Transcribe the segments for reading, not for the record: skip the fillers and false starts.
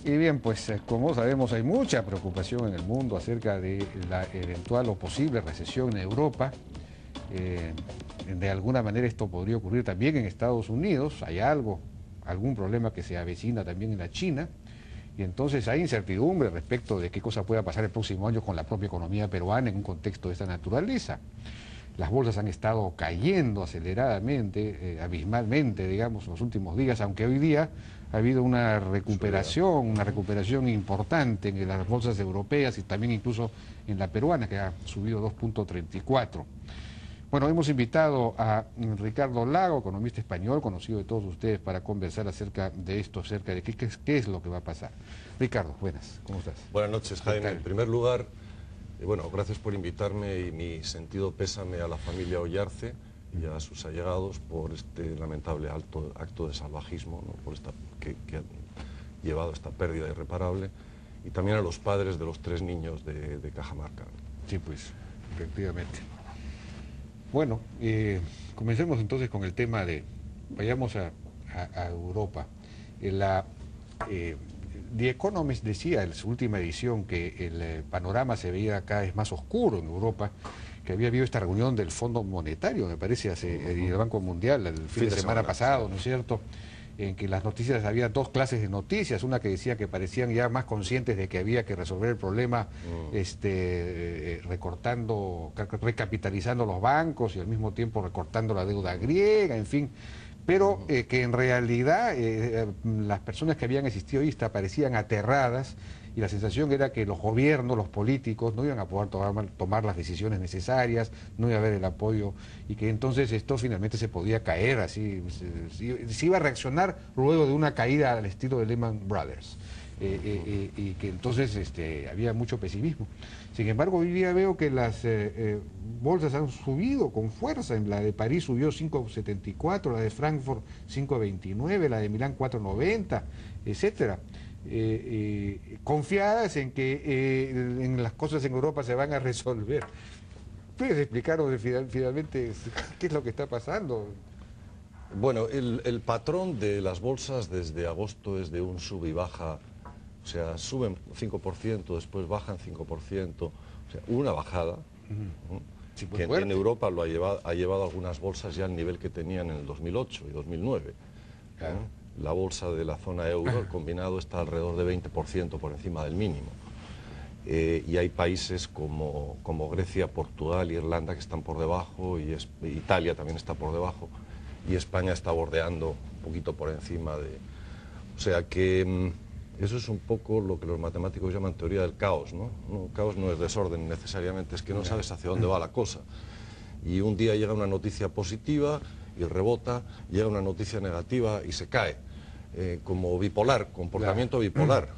Y bien, pues como sabemos hay mucha preocupación en el mundo acerca de la eventual o posible recesión en Europa. Eh, de alguna manera esto podría ocurrir también en Estados Unidos. Hay algún problema que se avecina también en la China. Y entonces hay incertidumbre respecto de qué cosa pueda pasar el próximo año con la propia economía peruana en un contexto de esta naturaleza. Las bolsas han estado cayendo aceleradamente, abismalmente, digamos, en los últimos días, aunque hoy día ha habido una recuperación importante en las bolsas europeas y también incluso en la peruana, que ha subido 2,34. Bueno, hemos invitado a Ricardo Lago, economista español, conocido de todos ustedes, para conversar acerca de esto, acerca de qué es lo que va a pasar. Ricardo, buenas, ¿cómo estás? Buenas noches, Jaime. En primer lugar, bueno, gracias por invitarme y mi sentido pésame a la familia Ollarce y a sus allegados por este lamentable acto de salvajismo, ¿no? que han llevado a esta pérdida irreparable, y también a los padres de los 3 niños de Cajamarca. Sí, pues, efectivamente. Bueno, comencemos entonces con el tema vayamos a Europa. The Economist decía en su última edición que el panorama se veía cada vez más oscuro en Europa, que había habido esta reunión del Fondo Monetario, me parece, y el Banco Mundial el fin de semana pasado, ¿no es cierto?, en que las noticias, había 2 clases de noticias, una que decía que parecían ya más conscientes de que había que resolver el problema recapitalizando los bancos y al mismo tiempo recortando la deuda griega, en fin, pero que en realidad las personas que habían asistido ahí parecían aterradas y la sensación era que los gobiernos, los políticos no iban a poder tomar las decisiones necesarias, no iba a haber el apoyo y que entonces esto finalmente se podía caer así, se iba a reaccionar luego de una caída al estilo de Lehman Brothers. Y que entonces había mucho pesimismo. Sin embargo, hoy día veo que las bolsas han subido con fuerza. La de París subió 5,74, la de Frankfurt 5,29, la de Milán 4,90, etcétera. Confiadas en que en las cosas en Europa se van a resolver. ¿Puedes explicarnos finalmente qué es lo que está pasando? Bueno, el patrón de las bolsas desde agosto es de un sub y baja. O sea, suben 5%, después bajan 5%, o sea, una bajada, sí, pues que en Europa ha llevado algunas bolsas ya al nivel que tenían en el 2008 y 2009. Claro. La bolsa de la zona euro, el combinado, está alrededor de 20% por encima del mínimo. Y hay países como Grecia, Portugal y Irlanda que están por debajo, y Italia también está por debajo, y España está bordeando un poquito por encima de... O sea que... Eso es un poco lo que los matemáticos llaman teoría del caos, ¿no? Caos no es desorden necesariamente, es que no sabes hacia dónde va la cosa. Y un día llega una noticia positiva y rebota, llega una noticia negativa y se cae. Como bipolar, comportamiento bipolar.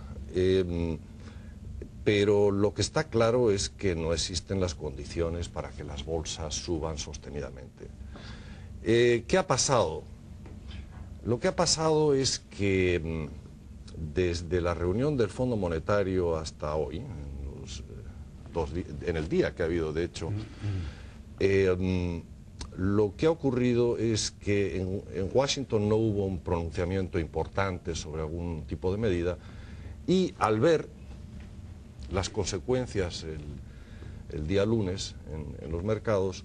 Pero lo que está claro es que no existen las condiciones para que las bolsas suban sostenidamente. ¿Qué ha pasado? Lo que ha pasado es que... Desde la reunión del Fondo Monetario hasta hoy, en el día que ha habido, de hecho, lo que ha ocurrido es que en Washington no hubo un pronunciamiento importante sobre algún tipo de medida, y al ver las consecuencias el día lunes en los mercados,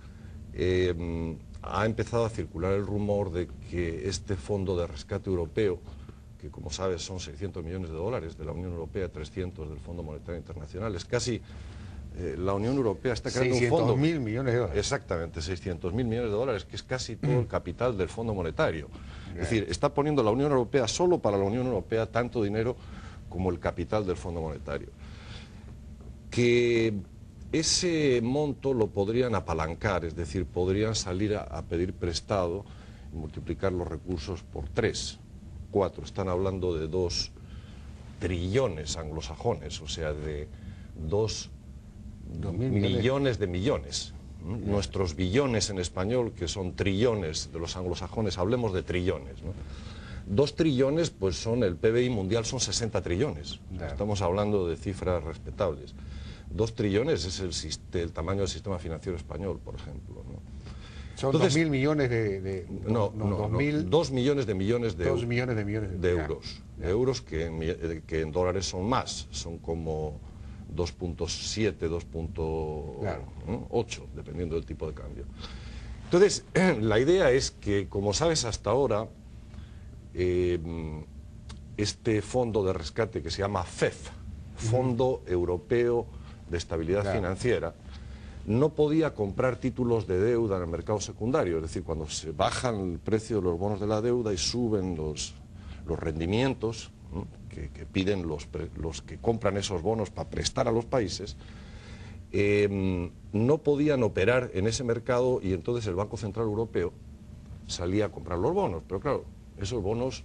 ha empezado a circular el rumor de que este fondo de rescate europeo, que como sabes son 600 millones de dólares de la Unión Europea, 300 del Fondo Monetario Internacional, es casi... la Unión Europea está creando un fondo... 600.000 millones de dólares. Exactamente, 600.000 millones de dólares, que es casi todo el capital del Fondo Monetario. Es decir, está poniendo la Unión Europea, solo para la Unión Europea, tanto dinero como el capital del Fondo Monetario. Que ese monto lo podrían apalancar, es decir, podrían salir a pedir prestado y multiplicar los recursos por 3. 4, están hablando de 2 trillones anglosajones, o sea, de 2 millones de millones. Nuestros billones en español, que son trillones de los anglosajones, hablemos de trillones, ¿no? 2 trillones, pues son, el PBI mundial son 60 trillones. Claro. Estamos hablando de cifras respetables. 2 trillones es el tamaño del sistema financiero español, por ejemplo, ¿no? Son Entonces, 2.000 millones no, 2 millones de millones de 2 millones de millones de euros. De euros que en dólares son más, son como 2.7, 2.8, dependiendo del tipo de cambio. Entonces, la idea es que, como sabes hasta ahora, este fondo de rescate que se llama FEF, Fondo Europeo de Estabilidad Financiera, no podía comprar títulos de deuda en el mercado secundario. Es decir, cuando se bajan el precio de los bonos de la deuda y suben los rendimientos, ¿no?, que piden los que compran esos bonos para prestar a los países, no podían operar en ese mercado, y entonces el Banco Central Europeo salía a comprar los bonos. Pero claro, esos bonos,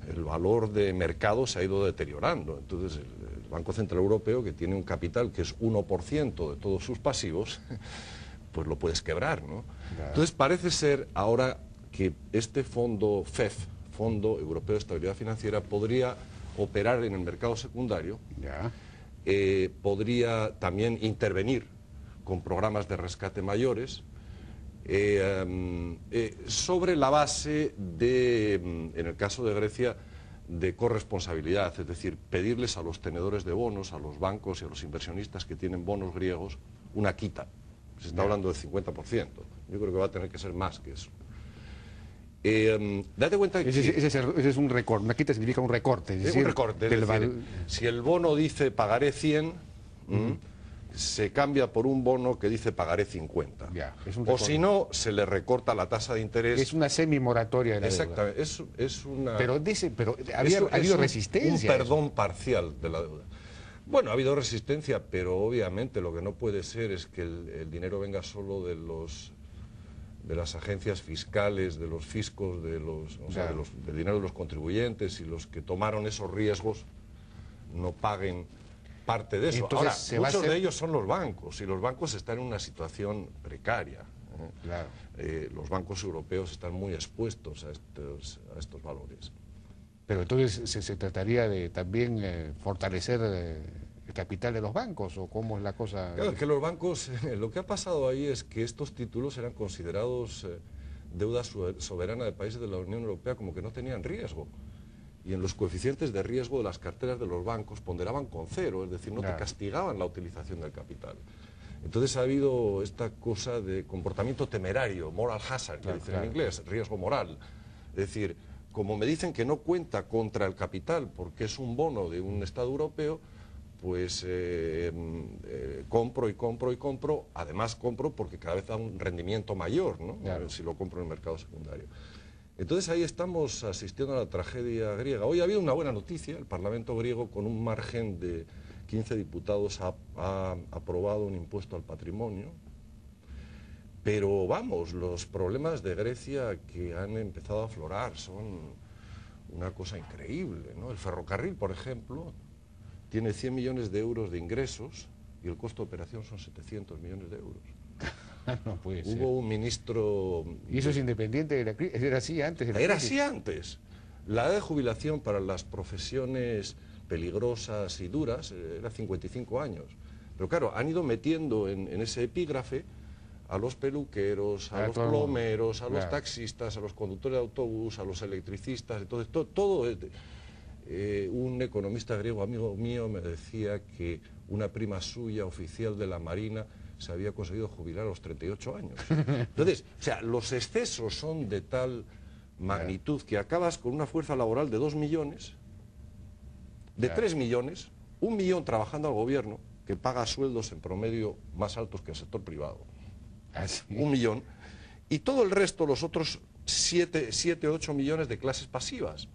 el valor de mercado se ha ido deteriorando. Entonces el Banco Central Europeo, que tiene un capital que es 1% de todos sus pasivos, pues lo puedes quebrar, ¿no? Claro. Entonces parece ser ahora que este fondo FEF, Fondo Europeo de Estabilidad Financiera, podría operar en el mercado secundario, podría también intervenir con programas de rescate mayores, sobre la base de, en el caso de Grecia, de corresponsabilidad, es decir, pedirles a los tenedores de bonos, a los bancos y a los inversionistas que tienen bonos griegos, una quita. Se está hablando del 50%. Yo creo que va a tener que ser más que eso. Date cuenta que... Ese es un recorte, una quita significa un recorte. Es decir, un recorte, es decir, si el bono dice pagaré 100, se cambia por un bono que dice pagaré 50. O si no, se le recorta la tasa de interés. Es una semi-moratoria de la deuda. Exactamente, es una... Pero ha habido resistencia. Un perdón parcial de la deuda. Bueno, ha habido resistencia, pero obviamente lo que no puede ser es que el dinero venga solo de las agencias fiscales, de los fiscos, del dinero de los contribuyentes, y los que tomaron esos riesgos no paguen parte de eso. Ahora, muchos de ellos son los bancos, y los bancos están en una situación precaria. Claro. Los bancos europeos están muy expuestos a estos valores. Pero entonces se trataría de también fortalecer el capital de los bancos, ¿o cómo es la cosa? Claro, es que los bancos, lo que ha pasado ahí es que estos títulos eran considerados deuda soberana de países de la Unión Europea, como que no tenían riesgo. Y en los coeficientes de riesgo de las carteras de los bancos ponderaban con 0, es decir, no te castigaban la utilización del capital. Entonces ha habido esta cosa de comportamiento temerario, moral hazard, que dicen en inglés, riesgo moral. Es decir, como me dicen que no cuenta contra el capital porque es un bono de un Estado europeo, pues compro y compro y compro. Además compro porque cada vez da un rendimiento mayor, ¿no? Si lo compro en el mercado secundario. Entonces ahí estamos asistiendo a la tragedia griega. Hoy ha habido una buena noticia: el Parlamento griego, con un margen de 15 diputados, ha aprobado un impuesto al patrimonio. Pero vamos, los problemas de Grecia que han empezado a aflorar son una cosa increíble, ¿no? El ferrocarril, por ejemplo, tiene 100 millones de euros de ingresos y el costo de operación son 700 millones de euros. No puede ser. Hubo un ministro... ¿Y eso es independiente de la crisis? ¿Era así antes de la crisis? Era así antes. La edad de jubilación para las profesiones peligrosas y duras era 55 años. Pero claro, han ido metiendo en ese epígrafe a los peluqueros, a los plomeros, a los taxistas, a los conductores de autobús, a los electricistas. Entonces, todo un economista griego amigo mío me decía que una prima suya, oficial de la Marina, se había conseguido jubilar a los 38 años. Entonces, o sea, los excesos son de tal magnitud que acabas con una fuerza laboral de 2 millones, de 3 millones, 1 millón trabajando al gobierno, que paga sueldos en promedio más altos que el sector privado. 1 millón, y todo el resto, los otros 7, 8 millones de clases pasivas.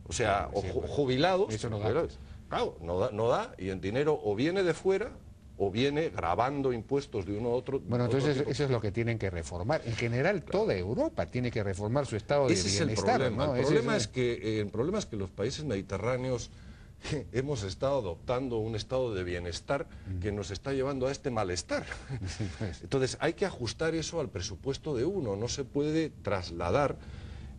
O sea, jubilados. Eso no da. Claro, no da, y el dinero o viene de fuera o viene grabando impuestos de uno a otro. Bueno, entonces eso es lo que tienen que reformar. En general, toda Europa tiene que reformar su estado de bienestar. Ese es el problema. ¿No? El problema es que los países mediterráneos hemos estado adoptando un estado de bienestar que nos está llevando a este malestar. Entonces hay que ajustar eso al presupuesto de uno. No se puede trasladar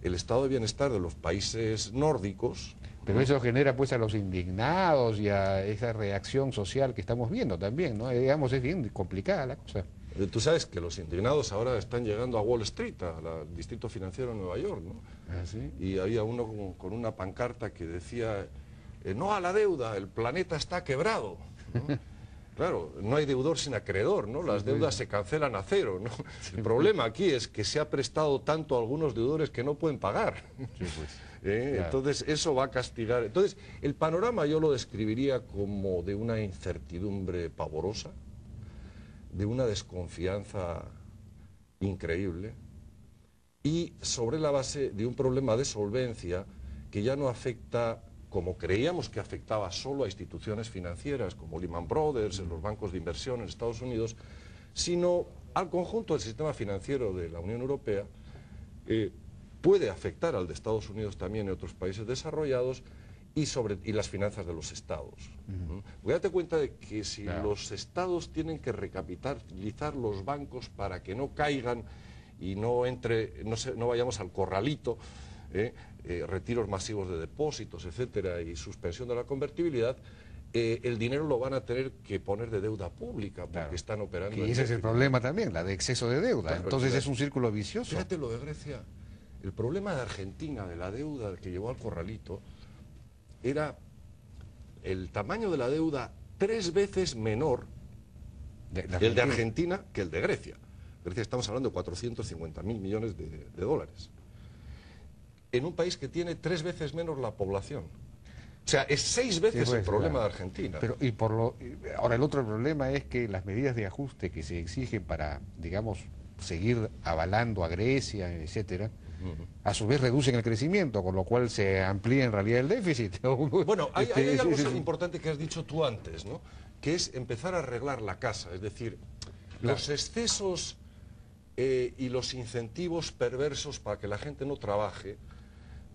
el estado de bienestar de los países nórdicos. Pero eso genera pues a los indignados y a esa reacción social que estamos viendo también, ¿no? Digamos, es bien complicada la cosa. Tú sabes que los indignados ahora están llegando a Wall Street, al distrito financiero de Nueva York, ¿no? ¿Ah, sí? Y había uno con una pancarta que decía, no a la deuda, el planeta está quebrado, ¿no? Claro, no hay deudor sin acreedor, ¿no? Las deudas se cancelan a cero, ¿no? El problema aquí es que se ha prestado tanto a algunos deudores que no pueden pagar. Sí, pues. Claro. Entonces, eso va a castigar. Entonces, el panorama yo lo describiría como de una incertidumbre pavorosa, de una desconfianza increíble y sobre la base de un problema de solvencia que ya no afecta, como creíamos que afectaba, solo a instituciones financieras como Lehman Brothers, los bancos de inversión en Estados Unidos, sino al conjunto del sistema financiero de la Unión Europea. Puede afectar al de Estados Unidos también y otros países desarrollados y las finanzas de los estados. Porque date cuenta de que si los estados tienen que recapitalizar los bancos para que no caigan y no vayamos al corralito, retiros masivos de depósitos, etcétera, y suspensión de la convertibilidad, el dinero lo van a tener que poner de deuda pública porque están operando. Y ese es el problema también, la de exceso de deuda. Claro, entonces es un círculo vicioso. Fíjate lo de Grecia. El problema de Argentina, de la deuda que llevó al corralito, era el tamaño de la deuda 3 veces menor el de Argentina que el de Grecia. Grecia estamos hablando de 450.000 millones de dólares. En un país que tiene 3 veces menos la población. O sea, es 6 veces el problema de Argentina. Pero, ahora, el otro problema es que las medidas de ajuste que se exigen para, digamos, seguir avalando a Grecia, etcétera, a su vez reducen el crecimiento, con lo cual se amplía en realidad el déficit. Bueno, hay algo importante que has dicho tú antes, ¿no? Que es empezar a arreglar la casa, es decir, los excesos y los incentivos perversos para que la gente no trabaje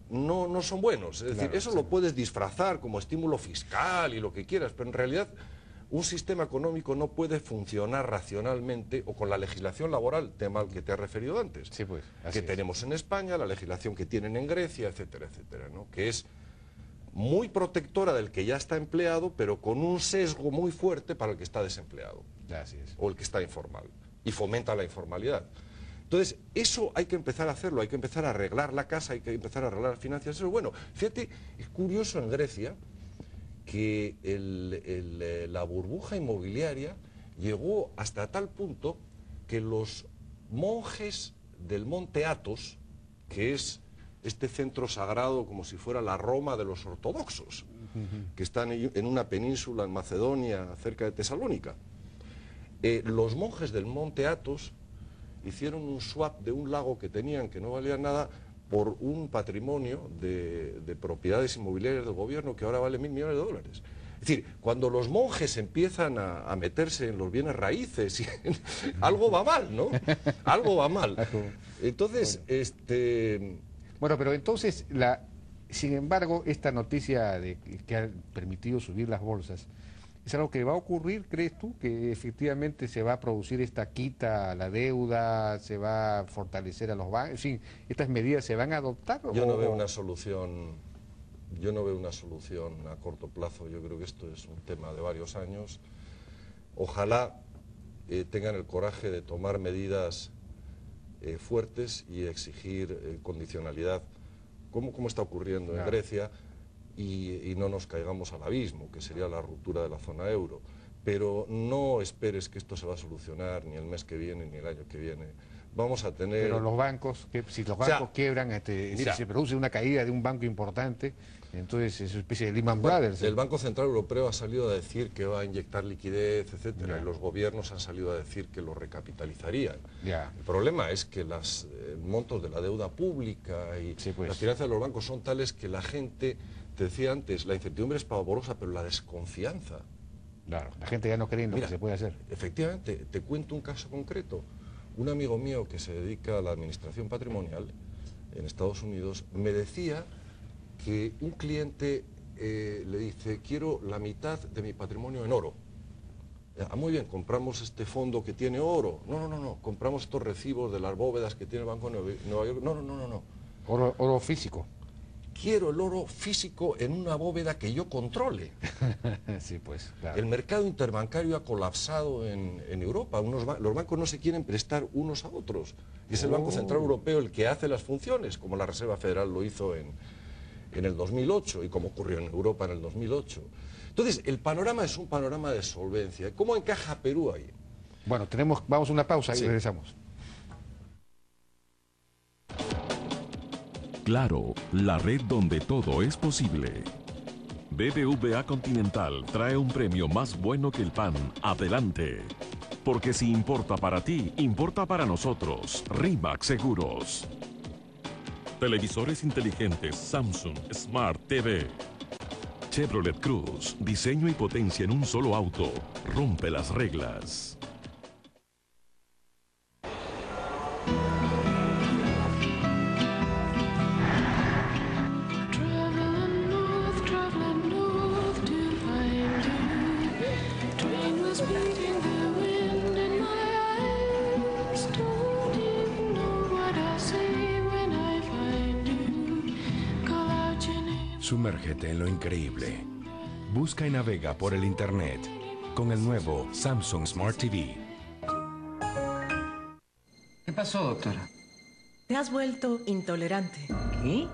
no son buenos. Es decir, eso lo puedes disfrazar como estímulo fiscal y lo que quieras, pero en realidad un sistema económico no puede funcionar racionalmente o con la legislación laboral, tema al que te has referido antes, sí, pues, que tenemos en España, la legislación que tienen en Grecia, etcétera, etcétera, ¿no? Que es muy protectora del que ya está empleado, pero con un sesgo muy fuerte para el que está desempleado. Así es. O el que está informal, y fomenta la informalidad. Entonces, eso hay que empezar a hacerlo, hay que empezar a arreglar la casa, hay que empezar a arreglar las finanzas. Bueno, fíjate, es curioso en Grecia que la burbuja inmobiliaria llegó hasta tal punto que los monjes del Monte Athos, que es este centro sagrado como si fuera la Roma de los ortodoxos, que están en una península en Macedonia, cerca de Tesalónica, los monjes del Monte Athos hicieron un swap de un lago que tenían que no valía nada por un patrimonio de propiedades inmobiliarias del gobierno que ahora vale 1.000 millones de dólares. Es decir, cuando los monjes empiezan a meterse en los bienes raíces, algo va mal, ¿no? Algo va mal. Entonces, Bueno, pero entonces, sin embargo, esta noticia que ha permitido subir las bolsas, ¿es algo que va a ocurrir, crees tú, que efectivamente se va a producir esta quita a la deuda, se va a fortalecer a los bancos, en fin, estas medidas se van a adoptar? Yo no veo una solución, a corto plazo. Yo creo que esto es un tema de varios años. Ojalá tengan el coraje de tomar medidas fuertes y exigir condicionalidad, como está ocurriendo en Grecia, y no nos caigamos al abismo, que sería la ruptura de la zona euro. Pero no esperes que esto se va a solucionar ni el mes que viene ni el año que viene. Vamos a tener... Pero los bancos, si los bancos quiebran, mira, si se produce una caída de un banco importante, entonces es una especie de Lehman Brothers. El Banco Central Europeo ha salido a decir que va a inyectar liquidez, etcétera, y los gobiernos han salido a decir que lo recapitalizarían. El problema es que los montos de la deuda pública y las finanzas de los bancos son tales que la gente, te decía antes, la incertidumbre es pavorosa, pero la desconfianza. Claro, la gente ya no cree en lo que se puede hacer. Efectivamente, te cuento un caso concreto. Un amigo mío que se dedica a la administración patrimonial en Estados Unidos me decía que un cliente le dice, quiero la mitad de mi patrimonio en oro. Muy bien, compramos este fondo que tiene oro. No, compramos estos recibos de las bóvedas que tiene el Banco de Nueva York. No. Oro físico. quiero el oro físico en una bóveda que yo controle. Sí, pues, claro. El mercado interbancario ha colapsado en Europa. Los bancos no se quieren prestar unos a otros. Y es el Banco Central Europeo el que hace las funciones, como la Reserva Federal lo hizo en el 2008 y como ocurrió en Europa en el 2008. Entonces, el panorama es un panorama de solvencia. ¿Cómo encaja Perú ahí? Bueno, vamos a una pausa y regresamos. Claro, la red donde todo es posible. BBVA Continental trae un premio más bueno que el pan. Adelante. Porque si importa para ti, importa para nosotros. Rimac Seguros. Televisores inteligentes Samsung Smart TV. Chevrolet Cruz. Diseño y potencia en un solo auto. Rompe las reglas. Sumérgete en lo increíble. Busca y navega por el Internet con el nuevo Samsung Smart TV. ¿Qué pasó, doctora? Te has vuelto intolerante. ¿Qué?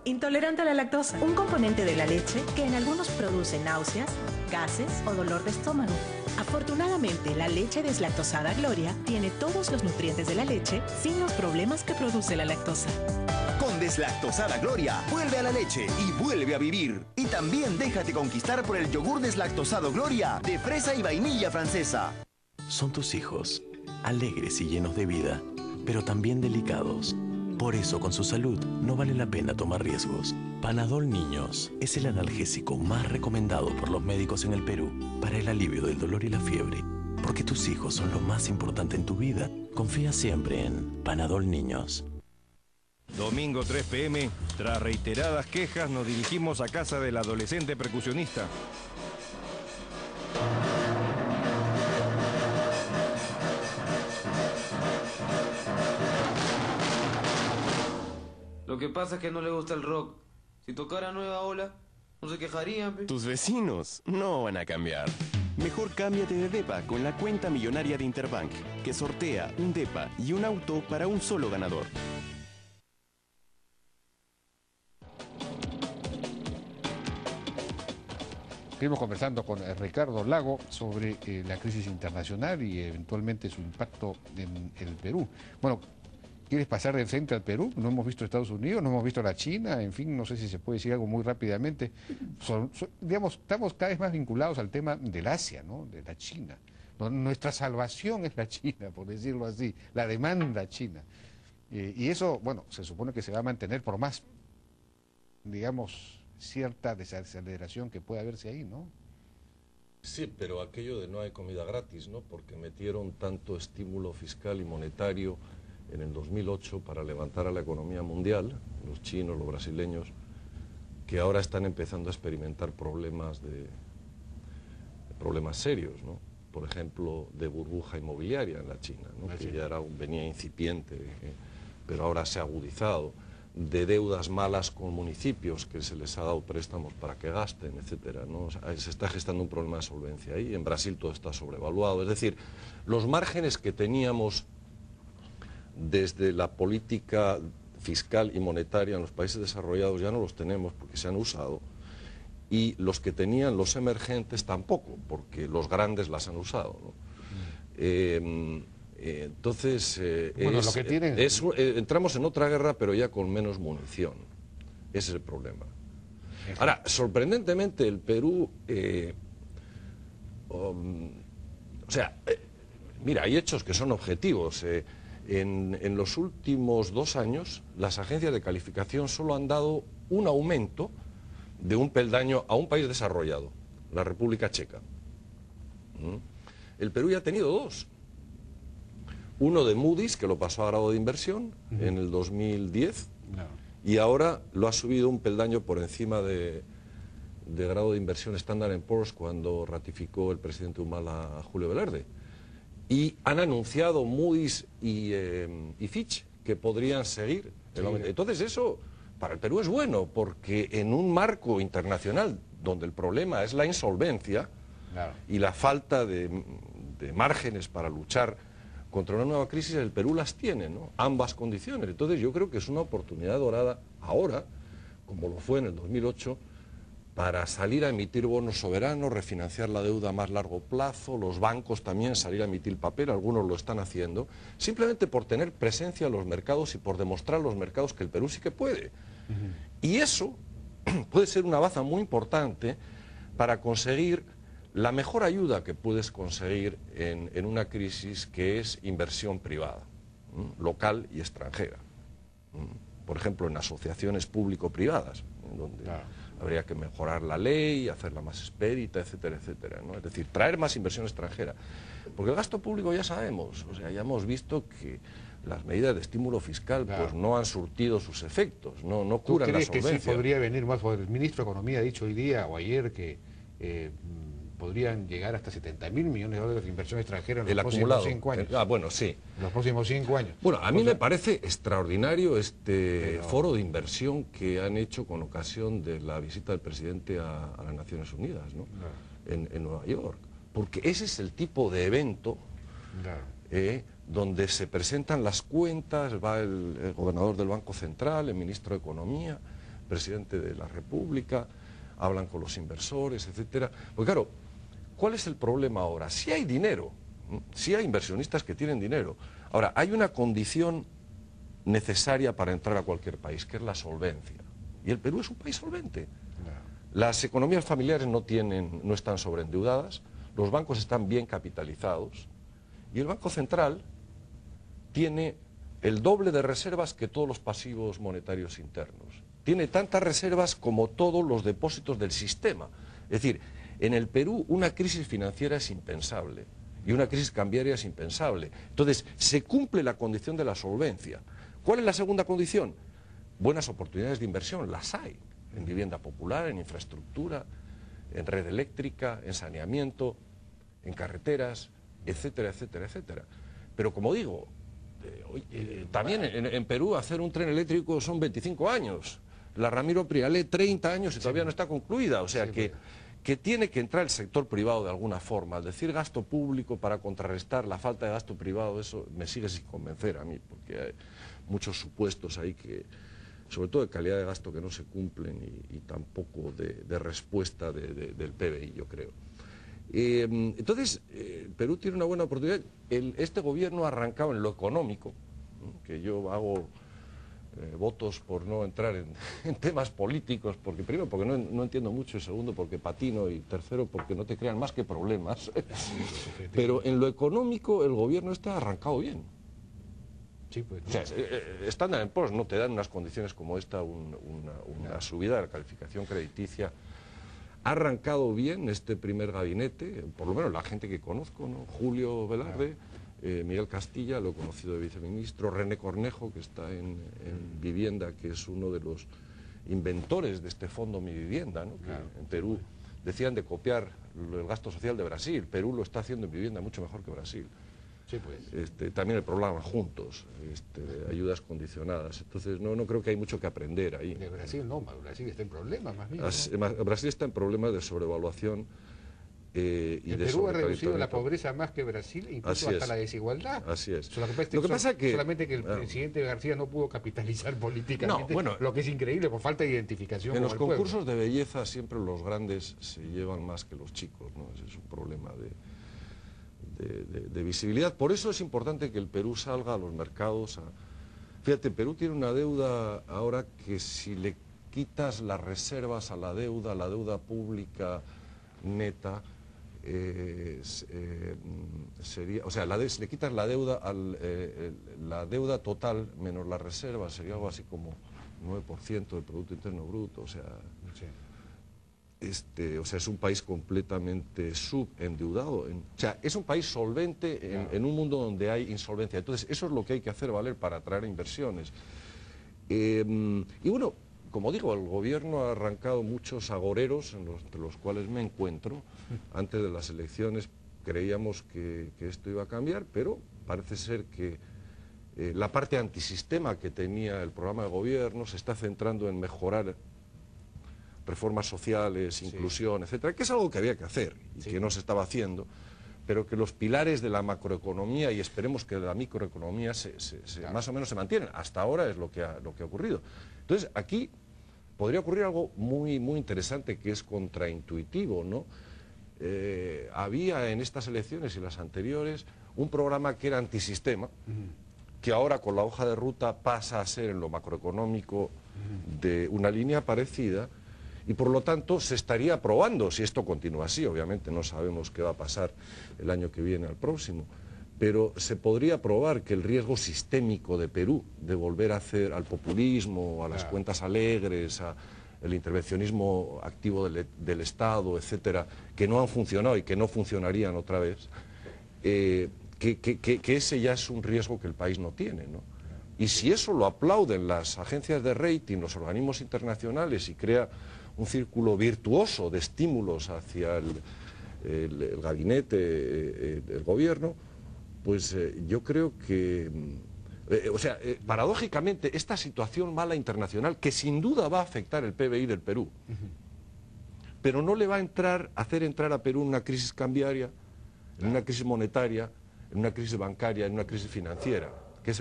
Intolerante a la lactosa, un componente de la leche que en algunos produce náuseas, gases o dolor de estómago. Afortunadamente, la leche deslactosada Gloria tiene todos los nutrientes de la leche sin los problemas que produce la lactosa. Con deslactosada Gloria, vuelve a la leche y vuelve a vivir. Y también déjate conquistar por el yogur deslactosado Gloria de fresa y vainilla francesa. Son tus hijos, alegres y llenos de vida, pero también delicados. Por eso, con su salud, no vale la pena tomar riesgos. Panadol Niños es el analgésico más recomendado por los médicos en el Perú para el alivio del dolor y la fiebre. Porque tus hijos son lo más importante en tu vida. Confía siempre en Panadol Niños. Domingo 3 p.m., tras reiteradas quejas, nos dirigimos a casa del adolescente percusionista. Lo que pasa es que no le gusta el rock. Si tocara Nueva Ola, no se quejarían, pe. Tus vecinos no van a cambiar. Mejor cámbiate de depa con la cuenta millonaria de Interbank, que sortea un depa y un auto para un solo ganador. Seguimos conversando con Ricardo Lago sobre la crisis internacional y eventualmente su impacto en el Perú. Bueno, ¿quieres pasar de frente al Perú? No hemos visto Estados Unidos, no hemos visto la China, en fin, no sé si se puede decir algo muy rápidamente. Digamos, estamos cada vez más vinculados al tema del Asia, ¿no? De la China. Nuestra salvación es la China, por decirlo así, la demanda china. Y eso, bueno, se supone que se va a mantener por más, digamos, cierta desaceleración que puede haberse ahí, ¿no? Sí, pero aquello de no hay comida gratis, ¿no? Porque metieron tanto estímulo fiscal y monetario en el 2008 para levantar a la economía mundial, los chinos, los brasileños, que ahora están empezando a experimentar problemas serios, ¿no? Por ejemplo, de burbuja inmobiliaria en la China, ¿no? Que ya venía incipiente, pero ahora se ha agudizado, de deudas malas con municipios que se les ha dado préstamos para que gasten, etcétera, ¿no? O sea, se está gestando un problema de solvencia ahí. En Brasil todo está sobrevaluado. Es decir, los márgenes que teníamos desde la política fiscal y monetaria en los países desarrollados ya no los tenemos porque se han usado, y los que tenían los emergentes tampoco, porque los grandes las han usado, ¿no? Entonces, bueno, lo que tienen... entramos en otra guerra, pero ya con menos munición. Ese es el problema. Ahora, sorprendentemente, el Perú... mira, hay hechos que son objetivos. En los últimos 2 años, las agencias de calificación solo han dado un aumento de un peldaño a un país desarrollado, la República Checa. El Perú ya ha tenido 2. Uno de Moody's, que lo pasó a grado de inversión en el 2010, y ahora lo ha subido un peldaño por encima de grado de inversión Standard & Poor's cuando ratificó el presidente Humala a Julio Velarde. Y han anunciado Moody's y Fitch que podrían seguir el aumento. Entonces eso para el Perú es bueno, porque en un marco internacional donde el problema es la insolvencia y la falta de márgenes para luchar contra una nueva crisis, el Perú las tiene, ¿no? Ambas condiciones. Entonces yo creo que es una oportunidad dorada ahora, como lo fue en el 2008, para salir a emitir bonos soberanos, refinanciar la deuda a más largo plazo, los bancos también salir a emitir papel, algunos lo están haciendo, simplemente por tener presencia en los mercados y por demostrar a los mercados que el Perú sí que puede. Y eso puede ser una baza muy importante para conseguir la mejor ayuda que puedes conseguir en una crisis, que es inversión privada, local y extranjera. Por ejemplo, en asociaciones público-privadas, donde habría que mejorar la ley, hacerla más expedita, etcétera, etcétera, ¿no? Es decir, traer más inversión extranjera. Porque el gasto público ya sabemos, o sea, ya hemos visto que las medidas de estímulo fiscal pues no han surtido sus efectos, no curan la solvencia. ¿Tú crees que sí podría venir más? Porque el ministro de Economía ha dicho hoy día o ayer que podrían llegar hasta 70.000 millones de dólares de inversión extranjera en los próximos 5 años. Bueno, sí. En los próximos 5 años. Bueno, a mí me parece extraordinario este foro de inversión que han hecho con ocasión de la visita del presidente a las Naciones Unidas, ¿no? En Nueva York. Porque ese es el tipo de evento donde se presentan las cuentas, va el gobernador del Banco Central, el ministro de Economía, el presidente de la República, hablan con los inversores, etcétera. Porque claro, ¿cuál es el problema ahora? Sí hay dinero, sí hay inversionistas que tienen dinero. Ahora, hay una condición necesaria para entrar a cualquier país, que es la solvencia. Y el Perú es un país solvente. Las economías familiares no están sobreendeudadas, los bancos están bien capitalizados y el Banco Central tiene el doble de reservas que todos los pasivos monetarios internos. Tiene tantas reservas como todos los depósitos del sistema. Es decir, en el Perú una crisis financiera es impensable y una crisis cambiaria es impensable. Entonces, se cumple la condición de la solvencia. ¿Cuál es la segunda condición? Buenas oportunidades de inversión, las hay, en vivienda popular, en infraestructura, en red eléctrica, en saneamiento, en carreteras, etcétera, etcétera, etcétera. Pero como digo, también en Perú hacer un tren eléctrico son 25 años. La Ramiro Prialé, 30 años y todavía no está concluida. O sea que tiene que entrar el sector privado de alguna forma. Al decir gasto público para contrarrestar la falta de gasto privado, eso me sigue sin convencer a mí, porque hay muchos supuestos ahí que, sobre todo de calidad de gasto, que no se cumplen y tampoco de respuesta del PBI, yo creo. Entonces, Perú tiene una buena oportunidad. Este gobierno ha arrancado en lo económico, que yo hago votos por no entrar en temas políticos, porque primero porque no entiendo mucho, y segundo porque patino, y tercero porque no te crean más que problemas. Pero en lo económico el gobierno ha arrancado bien. Sí, pues, o sea, Standard & Poor's no te dan unas condiciones como esta, una subida de la calificación crediticia. Ha arrancado bien este primer gabinete, por lo menos la gente que conozco, ¿no? Julio Velarde, Miguel Castilla, lo he conocido de viceministro, René Cornejo, que está en vivienda, que es uno de los inventores de este fondo Mi Vivienda, ¿no? Que en Perú decían de copiar el gasto social de Brasil. Perú lo está haciendo en vivienda mucho mejor que Brasil. Sí, pues. También el programa Juntos, ayudas condicionadas. Entonces no creo que hay mucho que aprender ahí. De Brasil no, Brasil está en problemas más bien, ¿no? Brasil está en problemas de sobrevaluación y el de Perú ha reducido la pobreza más que Brasil, incluso hasta la desigualdad. Así es. Lo que pasa es que solamente que el presidente García no pudo capitalizar políticamente, lo que es increíble por falta de identificación. En los concursos de belleza siempre los grandes se llevan más que los chicos, ¿no? Ese es un problema de visibilidad. Por eso es importante que el Perú salga a los mercados. Fíjate, Perú tiene una deuda ahora que si le quitas las reservas a la deuda pública neta, sería, o sea, si le quitas la deuda la deuda total menos las reservas, sería algo así como 9% del Producto Interno Bruto. O sea, es un país completamente subendeudado. O sea, es un país solvente en un mundo donde hay insolvencia. Entonces, eso es lo que hay que hacer valer para atraer inversiones. Y bueno, como digo, el gobierno ha arrancado muchos agoreros, entre los cuales me encuentro. Antes de las elecciones creíamos que esto iba a cambiar, pero parece ser que La parte antisistema que tenía el programa de gobierno se está centrando en mejorar reformas sociales, inclusión, etcétera, que es algo que había que hacer y que no se estaba haciendo, pero que los pilares de la macroeconomía y esperemos que de la microeconomía más o menos se mantienen. Hasta ahora es lo que ha ocurrido. Entonces, aquí podría ocurrir algo muy, muy interesante que es contraintuitivo, ¿no? Había en estas elecciones y las anteriores un programa que era antisistema, que ahora con la hoja de ruta pasa a ser en lo macroeconómico de una línea parecida y por lo tanto se estaría aprobando si esto continúa así. Obviamente no sabemos qué va a pasar el año que viene al próximo, pero se podría aprobar que el riesgo sistémico de Perú de volver a hacer al populismo, a las cuentas alegres, al intervencionismo activo del Estado, etcétera, que no han funcionado y que no funcionarían otra vez, que ese ya es un riesgo que el país no tiene, ¿no? Y si eso lo aplauden las agencias de rating, los organismos internacionales y crea un círculo virtuoso de estímulos hacia el gabinete, el gobierno, pues yo creo que, paradójicamente, esta situación mala internacional, que sin duda va a afectar el PBI del Perú, pero no le va a hacer entrar a Perú en una crisis cambiaria, en una crisis monetaria, en una crisis bancaria, en una crisis financiera, que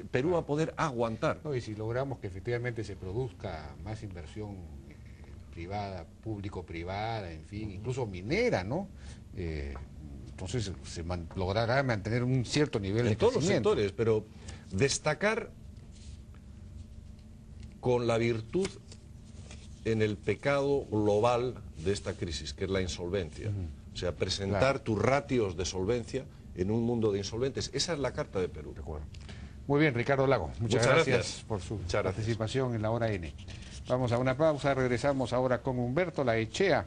Perú va a poder aguantar. No, y si logramos que efectivamente se produzca más inversión privada, público-privada, en fin, incluso minera, ¿no? Entonces se logrará mantener un cierto nivel de todos los crecimiento. sectores, pero destacar con la virtud en el pecado global de esta crisis, que es la insolvencia. O sea, presentar tus ratios de solvencia en un mundo de insolventes. Esa es la carta de Perú. De acuerdo. Muy bien, Ricardo Lago. Muchas gracias por su participación en la Hora N. Vamos a una pausa, regresamos ahora con Humberto Laechea.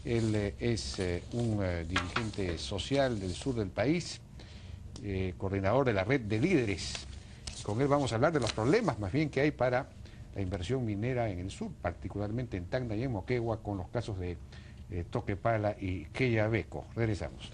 Él es un dirigente social del sur del país, coordinador de la red de líderes. Con él vamos a hablar de los problemas más bien que hay para la inversión minera en el sur, particularmente en Tacna y en Moquegua, con los casos de Toquepala y Quellaveco. Regresamos.